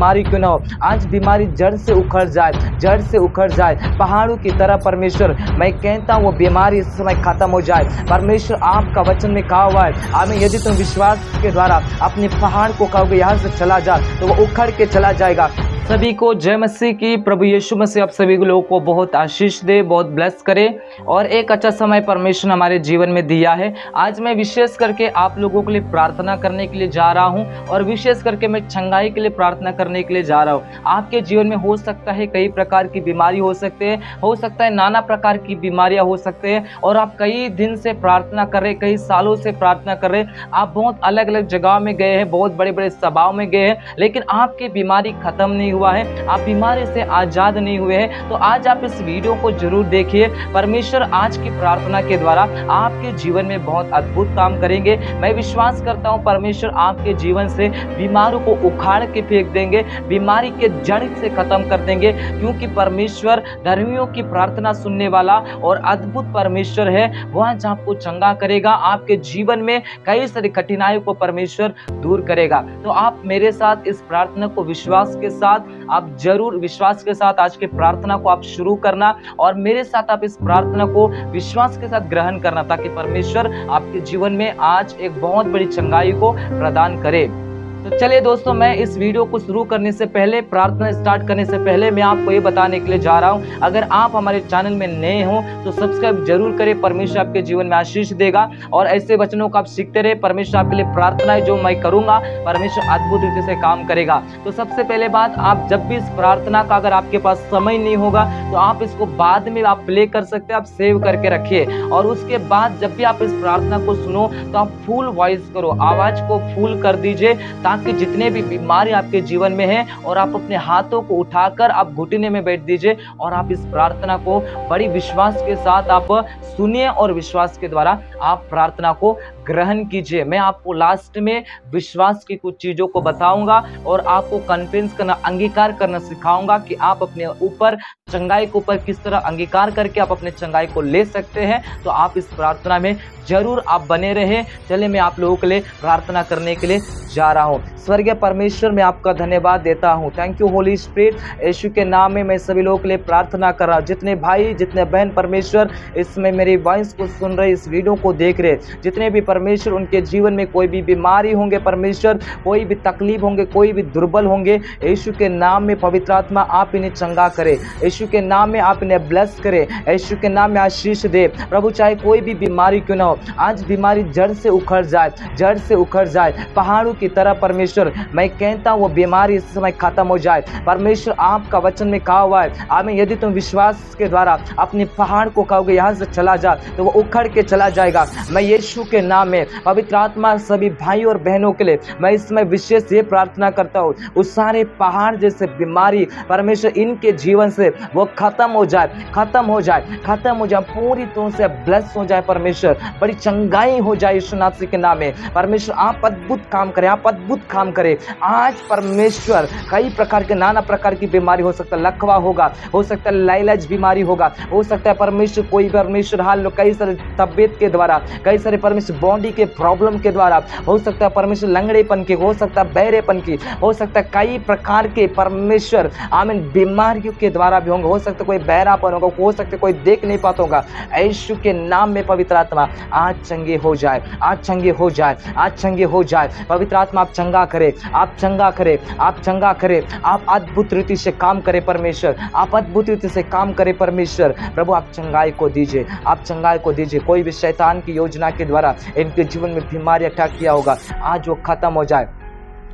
बीमारी क्यों ना हो, आज बीमारी जड़ से उखड़ जाए, जड़ से उखड़ जाए पहाड़ों की तरह। परमेश्वर मैं कहता हूँ वो बीमारी इस समय खत्म हो जाए। परमेश्वर आपका वचन में कहा हुआ है, आमीन, यदि तुम विश्वास के द्वारा अपने पहाड़ को कहोगे यहाँ से चला जा, तो वो उखड़ के चला जाएगा। सभी को जय मसीह की। प्रभु यीशु मसीह आप सभी लोगों को बहुत आशीष दे, बहुत ब्लेस करे और एक अच्छा समय परमेश्वर हमारे जीवन में दिया है। आज मैं विशेष करके आप लोगों के लिए प्रार्थना करने के लिए जा रहा हूं और विशेष करके मैं चंगाई के लिए प्रार्थना करने के लिए जा रहा हूं। आपके जीवन में हो सकता है कई प्रकार की बीमारी हो सकते हैं, हो सकता है नाना प्रकार की बीमारियां हो सकते हैं और आप कई दिन से प्रार्थना कर रहे, कई सालों से प्रार्थना कर रहे, आप बहुत अलग अलग जगह में गए हैं, बहुत बड़े बड़े सभाओं में गए हैं, लेकिन आपकी बीमारी खत्म नहीं हुआ है, आप बीमारी से आजाद नहीं हुए हैं। तो आज आप इस वीडियो को जरूर देखिए। परमेश्वर आज की प्रार्थना के द्वारा आपके जीवन में बहुत अद्भुत काम करेंगे। मैं विश्वास करता हूं परमेश्वर आपके जीवन से बीमारों को उखाड़ के फेंक देंगे, बीमारी के जड़ से खत्म कर देंगे, क्योंकि परमेश्वर धर्मियों की प्रार्थना सुनने वाला और अद्भुत परमेश्वर है। वह आज आपको चंगा करेगा, आपके जीवन में कई सारी कठिनाइयों को परमेश्वर दूर करेगा। तो आप मेरे साथ इस प्रार्थना को विश्वास के साथ, आप जरूर विश्वास के साथ आज के प्रार्थना को आप शुरू करना और मेरे साथ आप इस प्रार्थना को विश्वास के साथ ग्रहण करना, ताकि परमेश्वर आपके जीवन में आज एक बहुत बड़ी चंगाई को प्रदान करे। तो चलिए दोस्तों, मैं इस वीडियो को शुरू करने से पहले, प्रार्थना स्टार्ट करने से पहले मैं आपको ये बताने के लिए जा रहा हूं, अगर आप हमारे चैनल में नए हो तो सब्सक्राइब जरूर करें। परमेश्वर आपके जीवन में आशीष देगा और ऐसे वचनों को आप सीखते रहे। परमेश्वर आपके लिए प्रार्थनाएं जो मैं करूंगा, परमेश्वर अद्भुत रीति से काम करेगा। तो सबसे पहले बात, आप जब भी इस प्रार्थना का अगर आपके पास समय नहीं होगा तो आप इसको बाद में आप प्ले कर सकते हैं, आप सेव करके रखिए और उसके बाद जब भी आप इस प्रार्थना को सुनो तो आप फुल वॉइस करो, आवाज को फुल कर दीजिए, ताकि जितने भी बीमारी आपके जीवन में है और आप अपने हाथों को उठाकर आप घुटने में बैठ दीजिए और आप इस प्रार्थना को बड़ी विश्वास के साथ आप सुनिए और विश्वास के द्वारा आप प्रार्थना को ग्रहण कीजिए। मैं आपको लास्ट में विश्वास की कुछ चीजों को बताऊंगा और आपको कन्फेंस करना, अंगीकार करना सिखाऊंगा कि आप अपने ऊपर चंगाई के ऊपर किस तरह अंगीकार करके आप अपने चंगाई को ले सकते हैं। तो आप इस प्रार्थना में जरूर आप बने रहे। चलिए मैं आप लोगों के लिए प्रार्थना करने के लिए जा रहा हूँ। स्वर्गीय परमेश्वर, मैं आपका धन्यवाद देता हूँ। Thank you holy spirit. यीशु के नाम में मैं सभी लोगों के लिए प्रार्थना कर रहा हूँ। जितने भाई, जितने बहन परमेश्वर इसमें मेरी वॉइस को सुन रहे, इस वीडियो को देख रहे, जितने भी परमेश्वर उनके जीवन में कोई भी बीमारी होंगे परमेश्वर, कोई भी तकलीफ होंगे, कोई भी दुर्बल होंगे, यीशु के नाम में पवित्र आत्मा आप इन्हें चंगा करे, यीशु के नाम में आप इन्हें ब्लेस करे, यीशु के नाम में आशीष दे। प्रभु चाहे कोई भी बीमारी क्यों ना हो, आज बीमारी जड़ से उखड़ जाए, जड़ से उखड़ जाए पहाड़ों की तरह। परमेश्वर मैं कहता हूँ वो बीमारी इस समय खत्म हो जाए। परमेश्वर आपका वचन में कहा हुआ है, आमीन, यदि तुम विश्वास के द्वारा अपने पहाड़ को कहोगे यहाँ से चला जा, तो वो उखड़ के चला जाएगा। मैं यीशु के नाम में पवित्र आत्मा सभी भाई और बहनों के लिए मैं इसमें विशेष ये प्रार्थना करता हूँ, उस सारे पहाड़ जैसे बीमारी परमेश्वर इनके जीवन से वो खत्म हो जाए, खत्म हो जाए, खत्म हो जाए, पूरी तरह से ब्लेस हो जाए। परमेश्वर बड़ी चंगाई हो जाए यीशु नाथ के नाम में। परमेश्वर आप अद्भुत काम करें, आप अद्भुत काम करें। आज परमेश्वर कई प्रकार के, नाना प्रकार की बीमारी हो सकता है, लकवा होगा, हो सकता है लाइलाज बीमारी होगा, हो सकता है परमेश्वर कोई परमेश्वर हाल कई सारे तबियत के द्वारा, कई सारे परमेश्वर बॉडी के प्रॉब्लम के द्वारा, हो सकता है परमेश्वर लंगड़ेपन की, हो सकता है बहरेपन की, हो सकता है कई प्रकार के परमेश्वर आमीन बीमारियों के द्वारा भी होंगे, हो सकता है कोई बहरापन होगा, हो सकता है कोई देख नहीं पाता होगा। यीशु के नाम में पवित्र आत्मा आज चंगे हो जाए, आज चंगे हो जाए, आज चंगे हो जाए। पवित्र आत्मा आप चंगा करे, आप चंगा करे, आप चंगा करे, आप अद्भुत रीति से काम करे परमेश्वर, आप अद्भुत रीति से काम करे परमेश्वर। प्रभु आप चंगाई को दीजिए, आप चंगाई को दीजिए। कोई भी शैतान की योजना के द्वारा इनके जीवन में बीमारी अटैक किया होगा, आज वो खत्म हो जाए,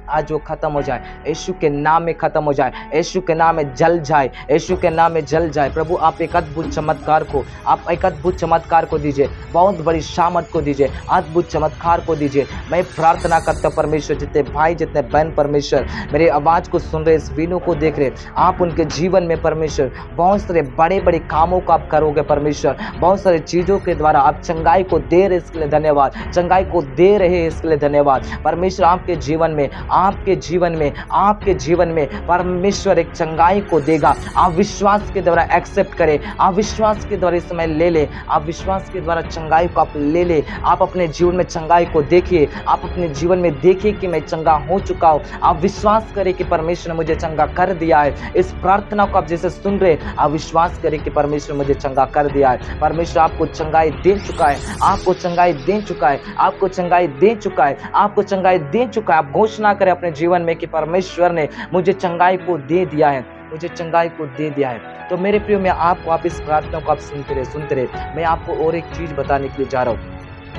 आज वो खत्म हो जाए, यीशु के नाम में खत्म हो जाए, यीशु के नाम में जल जाए, यीशु के नाम में जल जाए। प्रभु आप एक अद्भुत चमत्कार को, आप एक अद्भुत चमत्कार को दीजिए, बहुत बड़ी शामत को दीजिए, अद्भुत चमत्कार को दीजिए। मैं प्रार्थना करता हूँ परमेश्वर, जितने भाई, जितने बहन परमेश्वर मेरी आवाज़ को सुन रहे, इस वीडियो को देख रहे, आप उनके जीवन में परमेश्वर बहुत सारे बड़े बड़े कामों को आप करोगे परमेश्वर, बहुत सारी चीज़ों के द्वारा आप चंगाई को दे रहे, इसके लिए धन्यवाद, चंगाई को दे रहे इसके लिए धन्यवाद। परमेश्वर आपके जीवन में आपके जीवन में परमेश्वर एक चंगाई को देगा। आप विश्वास के द्वारा एक्सेप्ट करें, आप विश्वास के द्वारा इस समय ले ले, आप विश्वास के द्वारा चंगाई को आप ले ले। आप अपने जीवन में चंगाई को देखिए, आप अपने जीवन में देखिए कि मैं चंगा हो चुका हूँ। आप विश्वास करें कि परमेश्वर ने मुझे चंगा कर दिया है। इस प्रार्थना को आप जैसे सुन रहे, आप विश्वास करें कि परमेश्वर ने मुझे चंगा कर दिया है। परमेश्वर आपको चंगाई दे चुका है, आपको चंगाई दे चुका है, आपको चंगाई दे चुका है, आपको चंगाई दे चुका है। आप घोषणा करें अपने जीवन में कि परमेश्वर ने मुझे चंगाई को दे दिया है, मुझे चंगाई को दे दिया है। तो मेरे प्रियो, मैं आपको, आप इस प्रार्थना को आप सुनते रहे। मैं आपको और एक चीज बताने के लिए जा रहा हूँ।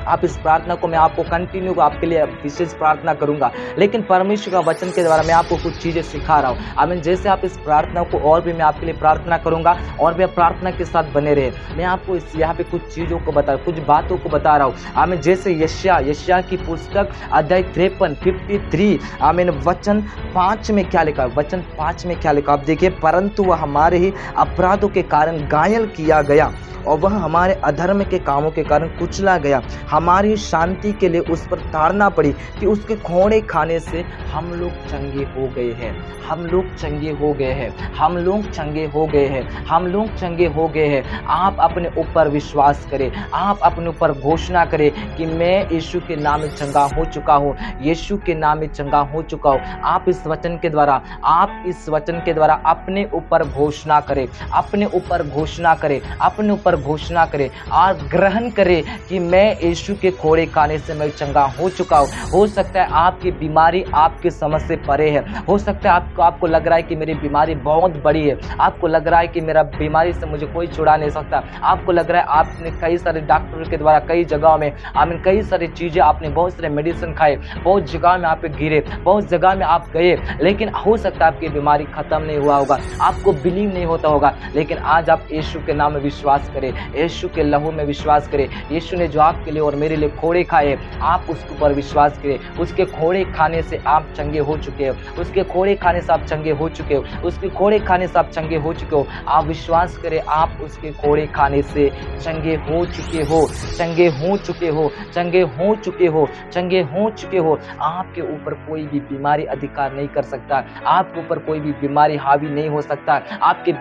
आप इस प्रार्थना को, मैं आपको कंटिन्यू आपके लिए विशेष प्रार्थना करूंगा, लेकिन परमेश्वर का वचन के द्वारा मैं आपको कुछ चीजें सिखा रहा हूँ। आमीन। जैसे आप इस प्रार्थना को और भी मैं आपके लिए प्रार्थना करूंगा और भी आप प्रार्थना के साथ बने रहे। मैं आपको इस यहाँ पे कुछ चीजों को कुछ बातों को बता रहा हूँ। आमीन। जैसे यशायाह की पुस्तक अध्याय 53 आमीन वचन 5 में क्या लिखा है? वचन 5 में क्या लिखा? आप देखिए, परंतु वह हमारे ही अपराधों के कारण घायल किया गया और वह हमारे अधर्म के कामों के कारण कुचला गया। हमारी शांति के लिए उस पर ताड़ना पड़ी कि उसके खोड़े खाने से हम लोग चंगे हो गए हैं, हम लोग चंगे हो गए हैं, हम लोग चंगे हो गए हैं, हम लोग चंगे हो गए हैं। आप अपने ऊपर विश्वास करें, आप अपने ऊपर घोषणा करें कि मैं यीशु के नाम में चंगा हो चुका हूँ, यीशु के नाम में चंगा हो चुका हूँ। आप इस वचन के द्वारा अपने ऊपर घोषणा करें, अपने ऊपर घोषणा करें, अपने ऊपर घोषणा करें और ग्रहण करें कि मैं यीशु के खोड़े खाने से मैं चंगा हो चुका हूँ। हो सकता है आपकी बीमारी आपके समझ से परे है, हो सकता है आपको लग रहा है कि मेरी बीमारी बहुत बड़ी है, आपको लग रहा है कि मेरा बीमारी से मुझे कोई छुड़ा नहीं सकता, आपको लग रहा है आपने कई सारे डॉक्टर के द्वारा कई जगहों में आमीन कई सारी चीज़ें, आपने बहुत सारे मेडिसिन खाए, बहुत जगह में आप गिरे, बहुत जगह में आप गए, लेकिन हो सकता है आपकी बीमारी खत्म नहीं हुआ होगा, आपको बिलीव नहीं होता होगा। लेकिन आज आप यीशु के नाम में विश्वास करें, यीशु के लहू में विश्वास करें। यीशु ने जो आपके लिए और मेरे लिए खोड़े खाए, आप उसके ऊपर विश्वास करें। उसके खोड़े खाने से आप चंगे हो चुके हो, उसके खोड़े खाने से आप चंगे हो चुके हो, उसके खोड़े खाने से आप चंगे हो चुके हो। आप विश्वास करें, आप उसके खोड़े खाने से चंगे हो चुके हो, चंगे हो चुके हो, चंगे हो चुके हो, चंगे हो चुके हो। आपके ऊपर कोई भी बीमारी अधिकार नहीं कर सकता, आपके ऊपर कोई भी बीमारी हावी नहीं हो सकता, आपके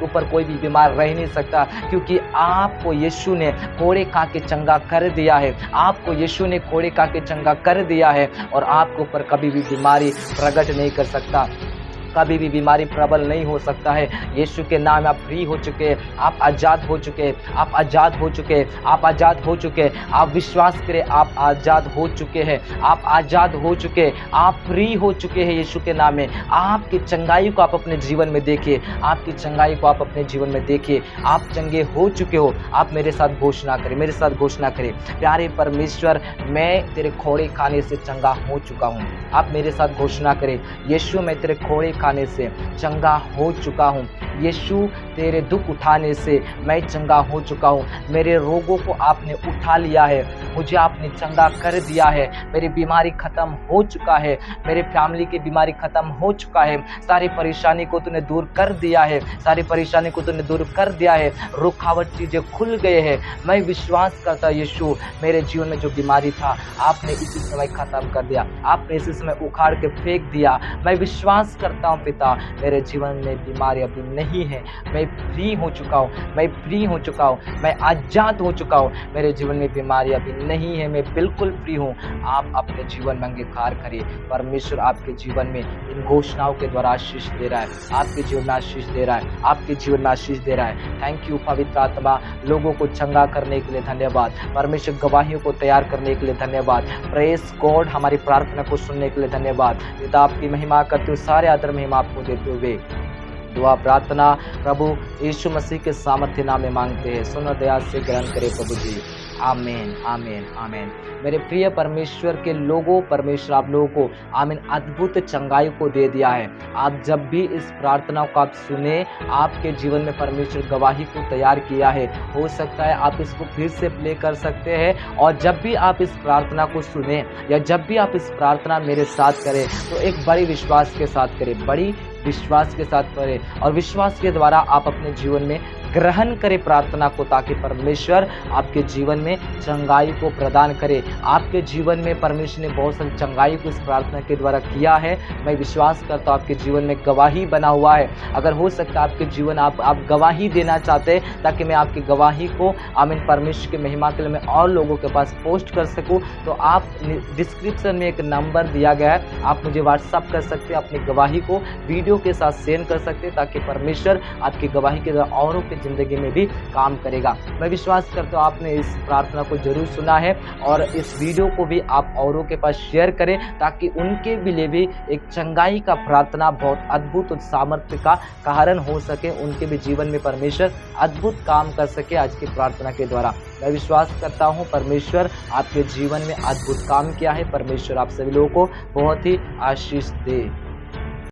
ऊपर कोई भी बीमार रह नहीं सकता, क्योंकि आपको यीशु ने खोड़े खा के चंगा कर दिया है, आपको यीशु ने खोड़े खा के चंगा कर दिया है और आपके ऊपर कभी भी बीमारी प्रकट नहीं कर सकता, कभी भी बीमारी प्रबल नहीं हो सकता है। यीशु के नाम में आप फ्री हो चुके हैं, आप आज़ाद हो चुके हैं, आप आज़ाद हो चुके हैं, आप आज़ाद हो चुके हैं। आप विश्वास करें, आप आज़ाद हो चुके हैं, आप आज़ाद हो चुके हैं, आप फ्री हो चुके हैं यीशु के नाम में। आपकी चंगाई को आप अपने जीवन में देखिए, आपकी चंगाई को आप अपने जीवन में देखिए, आप चंगे हो चुके हो। आप मेरे साथ घोषणा करें, मेरे साथ घोषणा करें, प्यारे परमेश्वर मैं तेरे खोड़े खाने से चंगा हो चुका हूँ। आप मेरे साथ घोषणा करें, यीशु मैं तेरे खोड़े खाने से चंगा हो चुका हूँ, यीशु तेरे दुख उठाने से मैं चंगा हो चुका हूँ। मेरे रोगों को आपने उठा लिया है, मुझे आपने चंगा कर दिया है, मेरी बीमारी खत्म हो चुका है, मेरे फैमिली की बीमारी खत्म हो चुका है, सारी परेशानी को तूने दूर कर दिया है, सारी परेशानी को तूने दूर कर दिया है, रुकावट चीज़ें खुल गए हैं। मैं विश्वास करता यीशु, मेरे जीवन में जो बीमारी था आपने इसी समय खत्म कर दिया, आपने इसी समय उखाड़ के फेंक दिया। मैं विश्वास करता हूँ पिता, मेरे जीवन में बीमारी अभी नहीं है, मैं फ्री हो चुका हूँ, मैं फ्री हो चुका हूँ, मैं आज़ाद हो चुका हूँ, मेरे जीवन में बीमारी अभी नहीं है, मैं बिल्कुल फ्री हूँ। आप अपने जीवन में अंगीकार करिए, परमेश्वर आपके जीवन में इन घोषणाओं के द्वारा आशीष दे रहा है, आपके जीवन में आशीष दे रहा है, आपके जीवन में आशीष दे रहा है। थैंक यू पवित्र आत्मा, लोगों को चंगा करने के लिए धन्यवाद, परमेश्वर गवाहियों को तैयार करने के लिए धन्यवाद, प्रेस गॉड हमारी प्रार्थना को सुनने के लिए धन्यवाद। पिता आपकी महिमा करते हुए सारे आदर महिमा आपको देते हुए दुआ प्रार्थना प्रभु यीशु मसीह के सामर्थ्य नाम में मांगते हैं, सुनो दया से ग्रहण करे प्रभु जी। आमीन आमीन आमीन। मेरे प्रिय परमेश्वर के लोगों, परमेश्वर आप लोगों को आमीन अद्भुत चंगाई को दे दिया है। आप जब भी इस प्रार्थना को आप सुने, आपके जीवन में परमेश्वर गवाही को तैयार किया है। हो सकता है आप इसको फिर से प्ले कर सकते हैं, और जब भी आप इस प्रार्थना को सुने या जब भी आप इस प्रार्थना मेरे साथ करें तो एक बड़ी विश्वास के साथ करें, बड़ी विश्वास के साथ करें, और विश्वास के द्वारा आप अपने जीवन में ग्रहण करें प्रार्थना को, ताकि परमेश्वर आपके जीवन में चंगाई को प्रदान करे। आपके जीवन में परमेश्वर ने बहुत सारी चंगाई को इस प्रार्थना के द्वारा किया है। मैं विश्वास करता हूँ आपके जीवन में गवाही बना हुआ है। अगर हो सकता है आपके जीवन आप गवाही देना चाहते हैं, ताकि मैं आपकी गवाही को आमीन परमेश्वर की महिमा के लिए मैं और लोगों के पास पोस्ट कर सकूं, तो आप डिस्क्रिप्शन में एक नंबर दिया गया है, आप मुझे व्हाट्सअप कर सकते हैं, अपनी गवाही को वीडियो के साथ सेंड कर सकते हैं, ताकि परमेश्वर आपकी गवाही के द्वारा औरों की ज़िंदगी में भी काम करेगा। मैं विश्वास करता हूँ आपने इस प्रार्थना को जरूर सुना है, और इस वीडियो को भी आप औरों के पास शेयर करें, ताकि उनके भी लिए भी एक चंगाई का प्रार्थना बहुत अद्भुत और सामर्थ्य का कारण हो सके, उनके भी जीवन में परमेश्वर अद्भुत काम कर सके आज की प्रार्थना के द्वारा। मैं विश्वास करता हूँ परमेश्वर आपके जीवन में अद्भुत काम किया है। परमेश्वर आप सभी लोगों को बहुत ही आशीष दे।